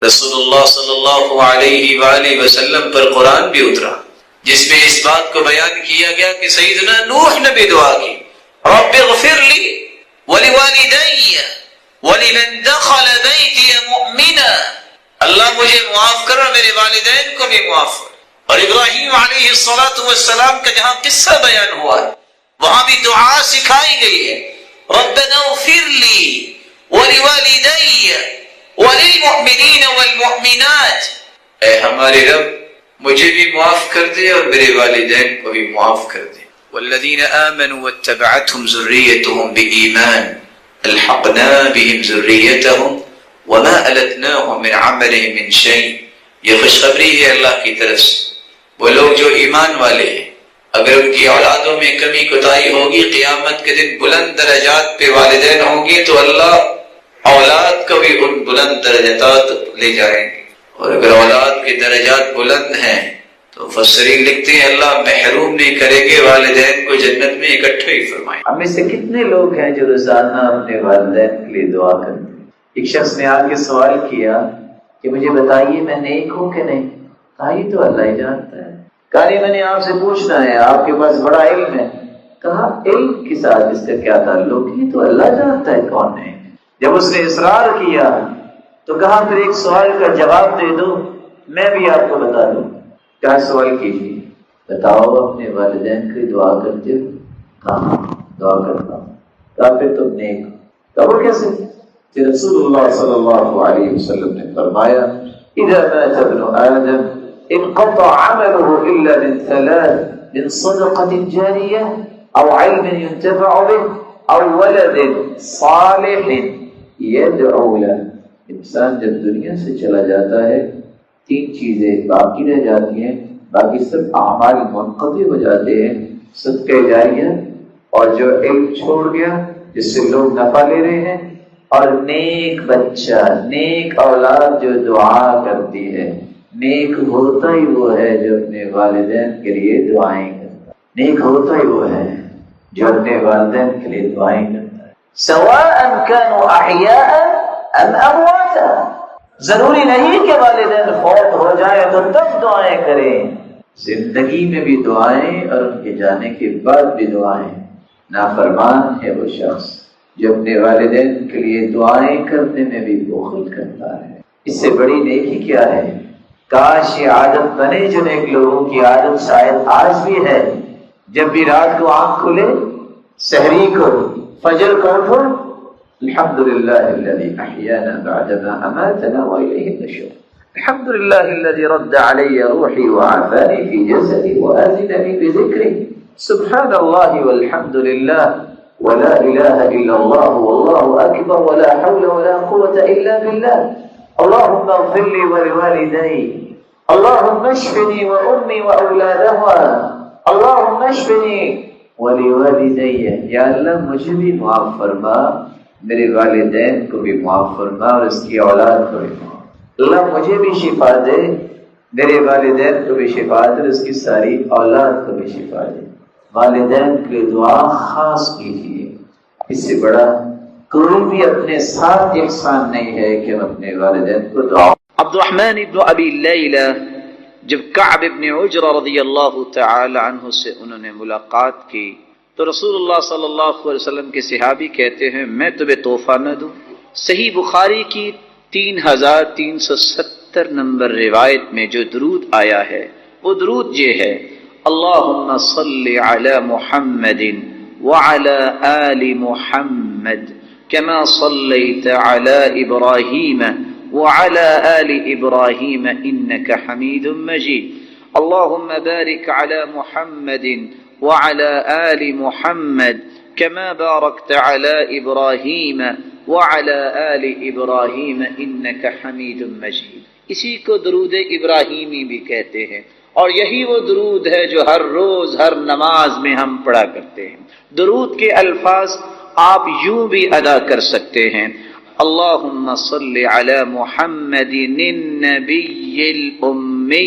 رسول اللہ صلی اللہ علیہ وآلہ وسلم پر قرآن بھی اترا جس میں اس بات کو بیان کیا گیا کہ سیدنا نوح نے بھی دعا کی، رب اغفر لی ولوالدی ولمن دخل بیتی مؤمنا، اللہ مجھے معاف کر اور میرے والدین کو بھی معاف کر۔ اور ابراہیم علیہ السلام کا جہاں قصہ بیان ہوا ہے وہاں بھی دعا سکھائی گئی ہے، ربنا اغفر لی ولوالدی وللمؤمنین والمؤمنات، اے ہمارے رب مجھے بھی معاف کر دے اور میرے والدین کو بھی معاف کر دے۔ والذین آمنوا واتبعتهم ذریتهم بإیمان الحقنا بهم ذریتهم وما ألتناهم من عملهم من شیء، یہ خوشخبری ہے اللہ کی طرف سے۔ وہ لوگ جو ایمان والے ہیں اگر ان کی اولادوں میں کمی کوتاہی ہوگی قیامت کے دن بلند درجات پہ والدین ہوں گے تو اللہ اولاد کو بھی ان بلند درجات لے جائیں گے، اور اگر اولاد کے درجات بلند ہیں تو مفسرین لکھتے ہیں اللہ محروم نہیں کریں گے، والدین کو جنت میں اکٹھے ہی فرمائیں۔ ہم میں سے کتنے لوگ ہیں جو روزانہ اپنے والدین کے لیے دعا کرتے ہیں؟ ایک شخص نے آ کے سوال کیا کہ مجھے بتائیے میں نیک ہوں کہ نہیں؟ کہا یہ تو اللہ ہی جانتا ہے۔ کہا میں نے آپ سے پوچھنا ہے، آپ کے پاس بڑا علم ہے۔ کہا علم کے ساتھ اس کا کیا تعلق؟ یہ تو اللہ جانتا ہے کون ہے۔ جب اس نے اصرار کیا تو کہا پھر ایک سوال کا جواب دے دو، میں بھی آپ کو بتا دوں۔ کیا سوال کیجیے؟ بتاؤ اپنے والدین کی دعا کرتے ہو؟ کہاں دعا کرتا ہوں۔ کہا پھر تم نیک ہو۔ کہا وہ کیسے؟ کہ رسول اللہ صلی اللہ علیہ وسلم نے فرمایا اذا مات ابن آدم انقطع عمله الا من ثلاث، من صدقة جاریہ او علم ينتفع به او ولد صالح يدعو له۔ انسان جب دنیا سے چلا جاتا ہے تین چیزیں باقی رہ جاتی ہیں، باقی سب اعمال منقطع ہو جاتے ہیں، صدقہ جاریہ اور جو علم چھوڑ گیا جس سے لوگ نفع لے رہے ہیں، اور نیک بچہ، نیک اولاد جو دعا کرتی ہے۔ نیک ہوتا ہی وہ ہے جو اپنے والدین کے لیے دعائیں کرتا ہے، نیک ہوتا ہی وہ ہے جو اپنے والدین کے لیے دعائیں کرتا ہے۔ سواء كانوا احیاء ام امواتا، ضروری نہیں کہ والدین فوت ہو جائیں تو تب دعائیں کریں، زندگی میں بھی دعائیں اور ان کے جانے کے بعد بھی دعائیں۔ نافرمان ہے وہ شخص جو اپنے والدین کے لیے دعائیں کرنے میں بھی بخل کرتا ہے۔ اس سے بڑی نیکی کیا ہے؟ کاش یہ عادت بنے جو نیک لوگوں کی عادت شاید آج بھی ہے، جب بھی رات کو آنکھ کھلے، سحری کو، فجر کو اٹھو، الحمدللہ الذی احیانا بعدما اماتنا والیہ النشور، الحمدللہ الذی رد علی روحی وعافانی فی جسدی وآذننی بذکری، سبحان اللہ والحمدللہ ولا الہ الا اللہ واللہ اکبر ولا حول ولا قوة الا باللہ، اللہم اغفر لی ولوالدی، اللہم اشفنی وأمی وأولادہا، اللہم اشفنی ولوالدی، یا اللہ مجھے بھی معاف فرما، میرے والدین کو بھی معاف فرما اور اس کی اولاد کو بھی معاف، اللہ مجھے بھی شفا دے، میرے والدین کو بھی شفا دے اور اس کی ساری اولاد کو بھی شفا دے۔ والدین کی دعا خاص کیجیے، اس سے بڑا کوئی بھی اپنے ساتھ احسان نہیں ہے کہ ہم اپنے والدین کو دعا۔ عبد الرحمن ابن ابی لیلہ جب کعب ابن عجرہ رضی اللہ تعالی عنہ سے انہوں نے ملاقات کی تو رسول اللہ صلی اللہ علیہ وسلم کے صحابی کہتے ہیں میں تمہیں تحفہ نہ دوں؟ صحیح بخاری کی 3370 نمبر روایت میں جو درود آیا ہے وہ درود یہ ہے، اللہم صل علی محمد وعلی آل محمد كما صليت على إبراهيم وعلى آل إبراهيم إنك حميد مجيد، اللهم بارك على محمد وعلى آل محمد كما باركت على إبراهيم وعلى آل إبراهيم إنك حميد مجيد۔ اسی کو درود ابراہیمی بھی کہتے ہیں، اور یہی وہ درود ہے جو ہر روز ہر نماز میں ہم پڑھا کرتے ہیں۔ درود کے الفاظ آپ یوں بھی ادا کر سکتے ہیں، اللہم صل علی محمد النبی الامی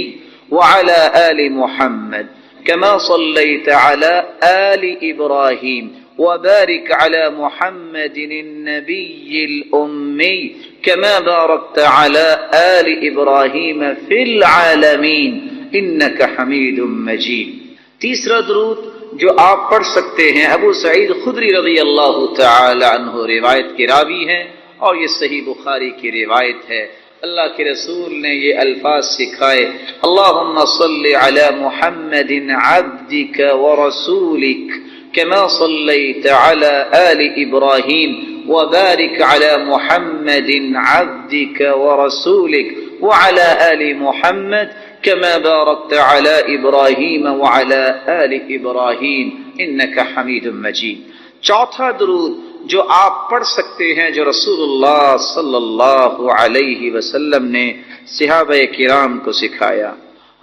وعلى آل محمد كما صليت على آل إبراهيم وبارك على محمد النبي الأمي كما باركت على آل إبراهيم في العالمين إنك حميد مجيد. تیسرا درود جو آپ پڑھ سکتے ہیں، ابو سعید خدری رضی اللہ تعالی عنہ روایت کے راوی ہیں اور یہ صحیح بخاری کی روایت ہے. اللہ کے رسول نے یہ الفاظ سکھائے، اللہم صل علی محمد عبدک ورسولک كما صليت على آل إبراهيم وبارك على محمد عبدك ورسولك وعلى آل محمد كما باركت على إبراهيم وعلى آل إبراهيم إنك حميد مجيد. چوتھا درود جو آپ پڑھ سکتے ہیں، جو رسول اللہ صلی اللہ علیہ وسلم نے صحابہ کرام کو سکھایا.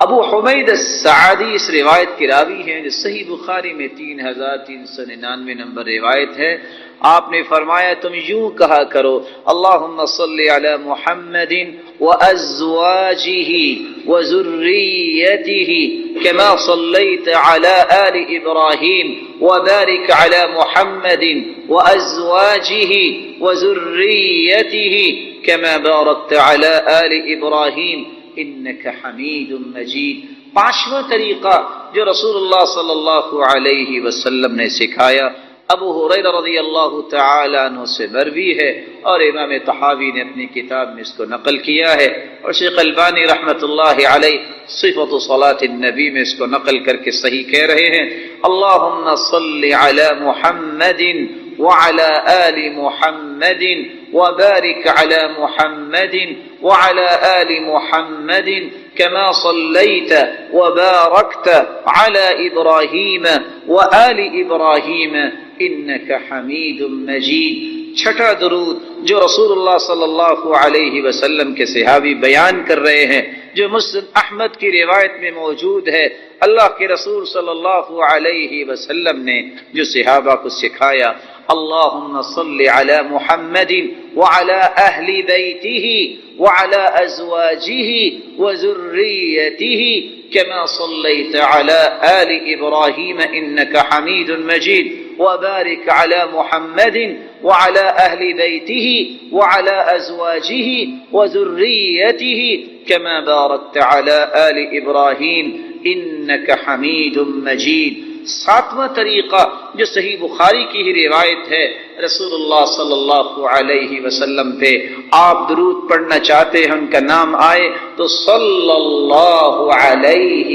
ابو حمید السعدی اس روایت کے راوی ہیں جو صحیح بخاری میں 3399 نمبر روایت ہے. آپ نے فرمایا تم یوں کہا کرو، اللہم صلی علی محمد وازواجہ وذریتہ کما صلیت علی آل ابراہیم وبارک علی محمد وازواجہ وذریتہ کما بارکت علی آل ابراہیم انک حمید مجید. پانچواں طریقہ جو رسول اللہ صلی اللہ علیہ وسلم نے سکھایا، ابو ہریرہ رضی اللہ تعالی عنہ سے مروی ہے اور امام طحاوی نے اپنی کتاب میں اس کو نقل کیا ہے اور شیخ البانی رحمۃ اللہ علیہ صفۃ صلاۃ النبی میں اس کو نقل کر کے صحیح کہہ رہے ہیں، اللہم صل علی محمد وعلى آل محمد وبارك على محمد وعلى آل محمد كما صليت وباركت على إبراهيم وآل إبراهيم إنك حميد مجيد. چھٹا درود جو رسول اللہ صلی اللہ علیہ وسلم کے صحابی بیان کر رہے ہیں، جو مسند احمد کی روایت میں موجود ہے. اللہ کے رسول صلی اللہ علیہ وسلم نے جو صحابہ کو سکھایا، اللہم صل علی محمد وعلی اہل بیتہ وعلی ازواجہ وذریتہ کما صلیت علی آل ابراہیم انک حمید مجید وبارک علی محمد وعلی اہل بیتہ وعلی ازواجہ وذریتہ کما بارکت علی آل ابراہیم انک حمید مجید. ساتواں طریقہ جو صحیح بخاری کی ہی روایت ہے، رسول اللہ صلی اللہ علیہ وسلم پہ آپ درود پڑھنا چاہتے ہیں، ان کا نام آئے تو صلی اللہ علیہ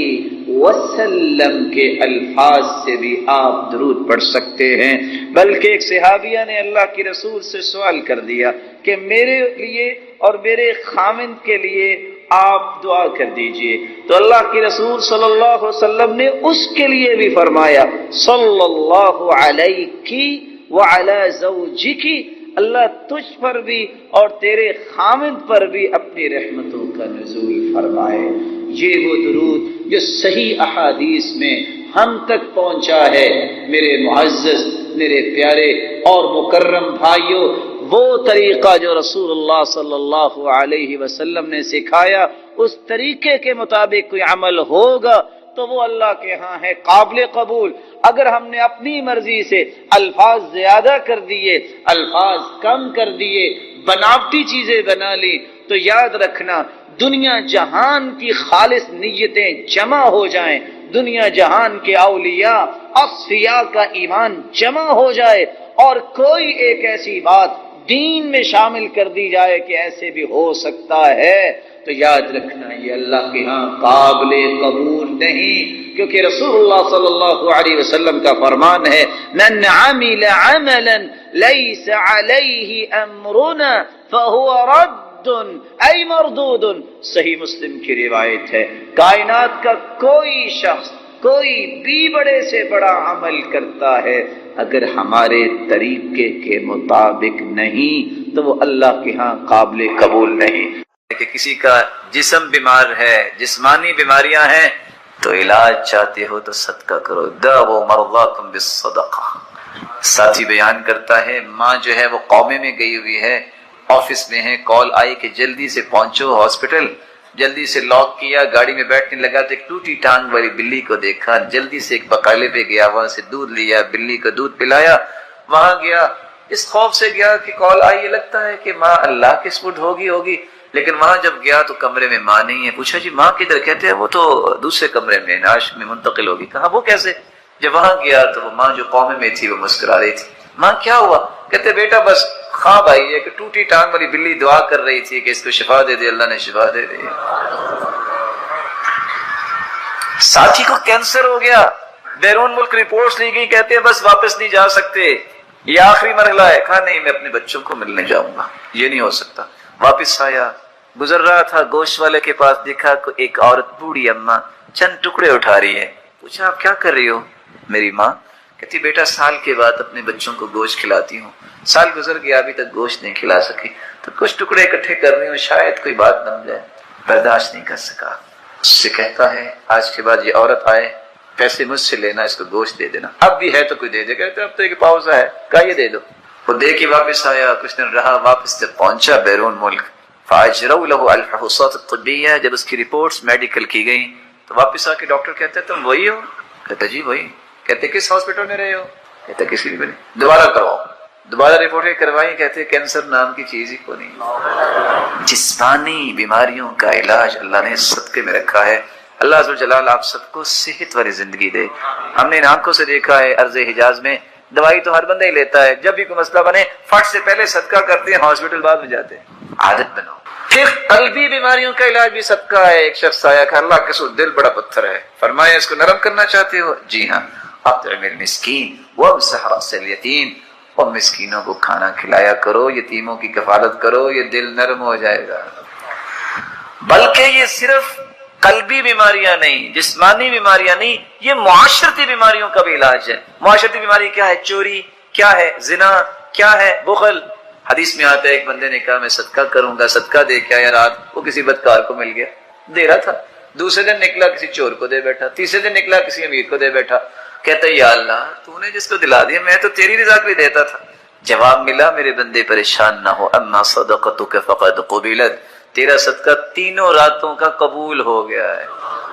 وسلم کے الفاظ سے بھی آپ درود پڑھ سکتے ہیں. بلکہ ایک صحابیہ نے اللہ کے رسول سے سوال کر دیا کہ میرے لیے اور میرے خامند کے لیے آپ دعا کر دیجئے، تو اللہ کے رسول صلی اللہ علیہ وسلم نے اس کے لیے بھی فرمایا صلی اللہ علیہ وعلی زوجک، اللہ تجھ پر بھی اور تیرے خامند پر بھی اپنی رحمتوں کا نزول فرمائے. یہ وہ درود جو صحیح احادیث میں ہم تک پہنچا ہے. میرے معزز، میرے پیارے اور مکرم بھائیوں، وہ طریقہ جو رسول اللہ صلی اللہ علیہ وسلم نے سکھایا، اس طریقے کے مطابق کوئی عمل ہوگا تو وہ اللہ کے ہاں ہے قابل قبول. اگر ہم نے اپنی مرضی سے الفاظ زیادہ کر دیے، الفاظ کم کر دیے، بناوٹی چیزیں بنا لی، تو یاد رکھنا دنیا جہان کی خالص نیتیں جمع ہو جائیں، دنیا جہان کے اولیاء اصفیاء کا ایمان جمع ہو جائے اور کوئی ایک ایسی بات دین میں شامل کر دی جائے کہ ایسے بھی ہو سکتا ہے، تو یاد رکھنا یہ اللہ کے ہاں قابل قبول نہیں. کیونکہ رسول اللہ صلی اللہ علیہ وسلم کا فرمان ہے من عمل عملا لیس علیہ امرنا فہو رد ای مردود. صحیح مسلم کی روایت ہے، کائنات کا کوئی شخص کوئی بھی بڑے سے بڑا عمل کرتا ہے، اگر ہمارے طریقے کے مطابق نہیں تو وہ اللہ کے ہاں قابل قبول نہیں. کہ کسی کا جسم بیمار ہے، جسمانی بیماریاں ہیں، تو علاج چاہتے ہو تو صدقہ کرو. داؤ مرضاکم بالصدقہ. ساتھی بیان کرتا ہے ماں جو ہے وہ قومے میں گئی ہوئی ہے، آفس میں ہے، کال آئی کہ جلدی سے پہنچو ہاسپٹل، جلدی سے لاک کیا، گاڑی میں بیٹھنے لگا تو ایک ٹوٹی ٹانگ والی بلی کو دیکھا، جلدی سے ایک بقالے پہ گیا، وہاں سے دودھ لیا، بلی کو دودھ پلایا، وہاں گیا، اس خوف سے گیا کہ کال آئی، یہ لگتا ہے کہ ماں اللہ کے سپرد ہوگی، لیکن وہاں جب گیا تو کمرے میں ماں نہیں ہے۔ پوچھا جی ماں کدھر؟ کہتے ہیں وہ تو دوسرے کمرے میں نعش میں منتقل ہوگی۔ کہا وہ کیسے؟ جب وہاں گیا تو وہ ماں جو قوم میں تھی وہ مسکرا رہی تھی۔ ماں کیا ہوا؟ کہتے بیٹا بس خواب آئی ہے کہ ٹوٹی ٹانگ والی بلی دعا کر رہی تھی کہ اس کو شفا دے دے، اللہ نے شفا دے دی۔ ساتھی کو کینسر ہو گیا، بیرون ملک رپورٹس لی گئی، کہتے ہیں بس واپس نہیں جا سکتے، یہ آخری مرحلہ ہے۔ کہا نہیں میں اپنے بچوں کو ملنے جاؤں گا، یہ نہیں ہو سکتا۔ واپس آیا، گزر رہا تھا، گوشت والے کے پاس دیکھا ایک عورت بوڑھی اماں چند ٹکڑے اٹھا رہی ہے۔ پوچھا آپ کیا کر رہی ہو؟ میری ماں۔ کہتی بیٹا سال کے بعد اپنے بچوں کو گوشت کھلاتی ہوں، سال گزر گیا ابھی تک گوشت نہیں کھلا سکی، تو کچھ ٹکڑے اکٹھے کر رہی ہوں، شاید کوئی بات بن جائے۔ برداشت نہیں کر سکا، اس سے کہتا ہے آج کے بعد یہ عورت آئے پیسے مجھ سے لینا، اس کو گوشت دے دینا، اب بھی ہے تو کوئی دے دے۔ کہتے اب تو ایک پاؤزہ ہے، کہا یہ دے دو۔ وہ دے کے واپس آیا، کچھ دن رہا، واپس جب پہنچا بیرون ملک، فاجروا له الفحوصات الطبیہ، جب اس کی رپورٹس میڈیکل کی گئی تو واپس آ کے ڈاکٹر کہتے تم وہی ہو؟ کہتے جی وہی۔ کہتے کس ہاسپٹل میں رہے ہو؟ کہتے کسی بھی نہیں۔ دوبارہ کرواؤ، دوبارہ رپورٹیں کروائی، کہتے کینسر نام کی چیز ہی کو نہیں۔ جسمانی بیماریوں کا علاج اللہ نے صدقے میں رکھا ہے۔ اللہ عز و جلال آپ سب کو صحت والی زندگی دے۔ ہم نے ان آنکھوں سے دیکھا ہے ارض حجاز میں دوائی تو ہر بندہ ہی لیتا ہے، جب بھی کوئی مسئلہ بنے فٹ سے پہلے صدقہ کرتے ہیں، ہاسپٹل بعد میں جاتے ہیں۔ عادت بنو۔ پھر قلبی بیماریوں کا علاج بھی صدقہ ہے۔ ایک شخص آیا کہ اللہ کے سو دل بڑا پتھر ہے، فرمایا اس کو نرم کرنا چاہتے ہو؟ جی ہاں، اطعم المسکین وامسح رأس الیتیم، اور مسکینوں کو کھانا کھلایا کرو، یتیموں کی کفالت کرو، یہ دل نرم ہو جائے گا۔ بلکہ یہ صرف قلبی بیماریاں نہیں، جسمانی بیماریاں نہیں، یہ معاشرتی بیماریوں کا بھی علاج ہے۔ معاشرتی بیماری کیا ہے؟ چوری، کیا ہے؟ زنا، کیا ہے؟ بخل۔ حدیث میں آتا ہے ایک بندے نے کہا میں صدقہ کروں گا، صدقہ دے کے آیا، رات وہ کسی بدکار کو مل گیا، دے رہا تھا، دوسرے دن نکلا کسی چور کو دے بیٹھا، تیسرے دن نکلا کسی امیر کو دے بیٹھا۔ کہتا ہے یا اللہ تو نے جس کو دلا دیا، میں تو تیری رضا کے لیے دیتا تھا۔ جواب ملا میرے بندے پریشان نہ ہو، اما صدقتک فقد قبلت، تیرا صدقہ تینوں راتوں کا قبول ہو گیا ہے۔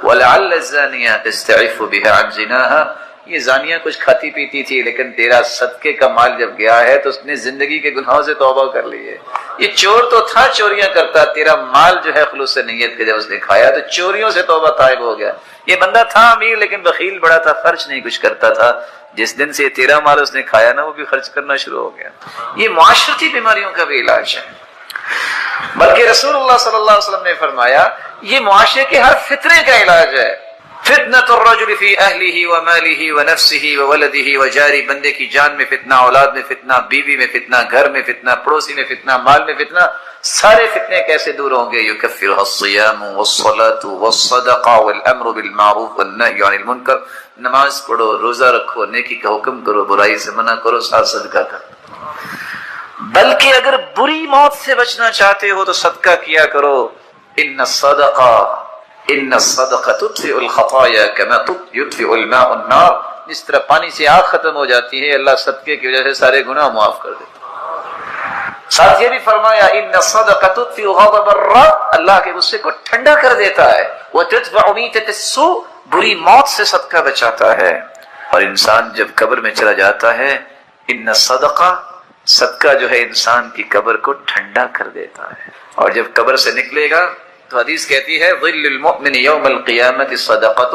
وَلَعَلَّ الزَّانِيَةَ تَسْتَعِفُ بِهَا عَنْ زِنَاهَا، یہ زانیہ کچھ کھاتی پیتی تھی لیکن تیرا صدقے کا مال جب گیا ہے تو اس نے زندگی کے گناہوں سے توبہ کر لی ہے۔ یہ چور تو تھا، چوریاں کرتا، تیرا مال جو ہے خلوص نیت کے جب اس نے کھایا تو چوریوں سے توبہ طائب ہو گیا۔ یہ بندہ تھا امیر لیکن بخیل بڑا تھا، خرچ نہیں کچھ کرتا تھا، جس دن سے تیرا مال اس نے کھایا نا وہ بھی خرچ کرنا شروع ہو گیا۔ یہ معاشرتی بیماریوں کا بھی علاج ہے۔ بلکہ رسول اللہ صلی اللہ علیہ وسلم نے فرمایا یہ معاشرے کے ہر فتنے کا علاج ہے۔ فتنۃ الرجل فی اہلہ ومالہ ونفسہ وولدہ وجارہ، بندے کی جان میں فتنہ، اولاد میں فتنہ، بیوی میں فتنہ، گھر میں فتنہ، پڑوسی میں فتنہ، مال میں فتنہ، سارے فتنے کیسے دور ہوں گے؟ یکفرها الصیام والصلاۃ والصدقہ والامر بالمعروف والنہی عن المنکر، نماز پڑھو، روزہ رکھو، نیکی کا حکم کرو، برائی سے منع کرو، ساتھ صدقہ کرو۔ بلکہ اگر بری موت سے بچنا چاہتے ہو تو صدقہ کیا کرو۔ ان الصدقہ تطفئ الخطایا کما یطفئ الماء النار، جس طرح پانی سے آگ ختم ہو جاتی ہے، اللہ صدقے کی وجہ سے سارے گناہ معاف کر دیتا ہے۔ ساتھ یہ بھی فرمایا ان الصدقہ تطفئ غضب الرب، اللہ کے غصے کو ٹھنڈا کر دیتا ہے۔ وتدفع میتۃ السوء، بری موت سے صدقہ بچاتا ہے۔ اور انسان جب قبر میں چلا جاتا ہے، ان الصدقہ، صدقہ جو ہے انسان کی قبر کو ٹھنڈا کر دیتا ہے۔ اور جب قبر سے نکلے گا تو حدیث کہتی ہے ظل المؤمن یوم القیامت صدقۃ،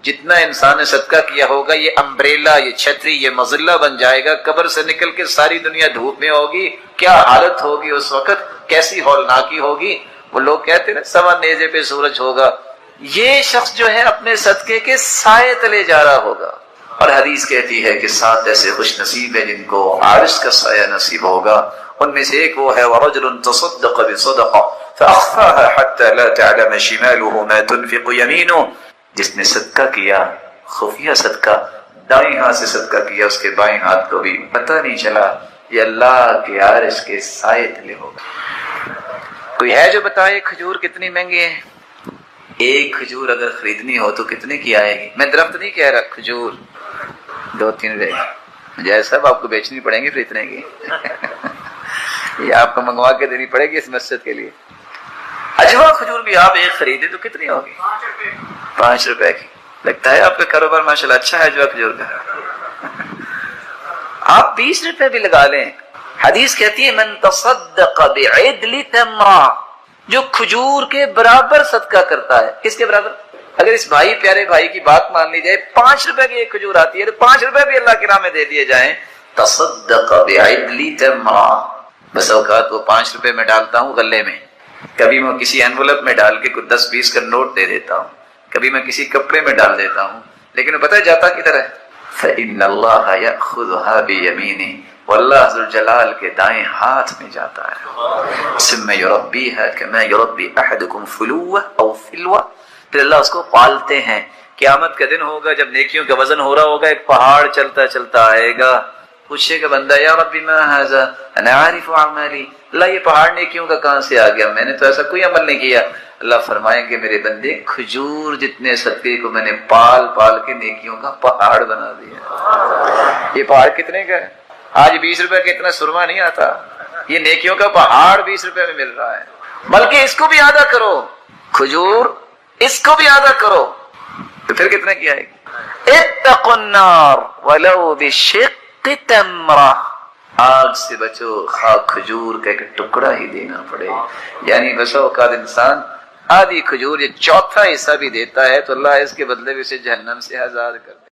جتنا انسان نے صدقہ کیا ہوگا یہ امبریلا، یہ چھتری، یہ مظلہ بن جائے گا۔ قبر سے نکل کے ساری دنیا دھوپ میں ہوگی، کیا حالت ہوگی اس وقت، کیسی ہولناکی ہوگی۔ وہ لوگ کہتے ہیں نا سوا نیزے پہ سورج ہوگا، یہ شخص جو ہے اپنے صدقے کے سائے تلے جا رہا ہوگا۔ اور حدیث کہتی ہے کہ 7 ایسے خوش نصیب ہیں جن کو عرش کا سایہ نصیب ہوگا، ان میں سے ایک وہ ہے وَرَجُلٌ تَصَدَّقَ بِصَدَقَةٍ فَأَخْفَاهَا حَتَّى لَا تَعْلَمَ شِمَالُهُ مَا تُنْفِقُ يَمِينُهُ، جس نے صدقہ کیا، خفیہ صدقہ، دائیں ہاتھ سے صدقہ کیا، اس کے بائیں ہاتھ کو بھی پتہ نہیں چلا، یہ اللہ کے عرش کے سائے تلے ہوگا۔ کوئی ہے جو بتائے کھجور کتنی مہنگی ہے؟ ایک کھجور اگر خریدنی ہو تو کتنے کی آئے گی؟ میں درخت نہیں کہہ رہا، کھجور 2-3 رہے گی، جیسا صاحب آپ کو بیچنی پڑیں گی پھر اتنے کی یہ آپ کو منگوا کے دینی پڑے گی اس مسجد کے لیے۔ اجوا کھجور بھی آپ ایک خریدے تو کتنی ہوگی؟ 5 روپے کی. لگتا ہے آپ کا کاروبار ماشاءاللہ اچھا ہے اجوا کھجور کا. آپ 20 روپے بھی لگا لیں. حدیث کہتی ہے من تصدق بعدل تمرہ، جو کھجور کے برابر صدقہ کرتا ہے. کس کے برابر؟ اگر اس بھائی پیارے بھائی کی بات مان لی جائے 5 روپے کی ایک کھجور آتی ہے تو 5 روپے بھی اللہ کی راہ میں دے دیے جائیں. تصدق بعدل تمرہ. بس اوقات وہ 5 روپے میں ڈالتا ہوں غلے میں، کبھی میں کسی انویلپ میں ڈال کے کچھ 10-20 کا نوٹ دے دیتا ہوں، کبھی میں کسی کپڑے میں ڈال دیتا ہوں، لیکن پتہ ہے جاتا کدھر ہے؟ فإن اللہ یأخذها بیمینہ، واللہ ذوالجلال کے دائیں ہاتھ میں جاتا ہے. ثم یربیها کما یربی احدکم فلوہ او فلوہ. پھر اللہ اس کو پالتے ہیں. قیامت کا دن ہوگا جب نیکیوں کا وزن ہو رہا ہوگا، ایک پہاڑ چلتا چلتا آئے گا. پوچھے گا بندہ یا ربی ما ھذا انا عارف اعمالی، اللہ یہ پہاڑ نیکیوں کا کہاں سے آ گیا؟ میں نے تو ایسا کوئی عمل نہیں کیا. اللہ فرمائیں گے میرے بندے کھجور جتنے صدقے کو میں نے پال پال کے نیکیوں کا پہاڑ بنا دیا. یہ پہاڑ کتنے کا ہے؟ آج 20 روپے کا اتنا سرما نہیں آتا، یہ نیکیوں کا پہاڑ 20 روپے میں مل رہا ہے. بلکہ اس کو بھی آدھا کرو، کھجور اس کو بھی آدھا کرو تو پھر کتنا کیا ہے؟ اتقوا النار ولو بشق تمرہ. آگ سے بچو خواہ کھجور کا ایک ٹکڑا ہی دینا پڑے. یعنی بسا اوقات انسان آدھی کھجور یہ چوتھا حصہ بھی دیتا ہے تو اللہ اس کے بدلے میں اسے جہنم سے آزاد کر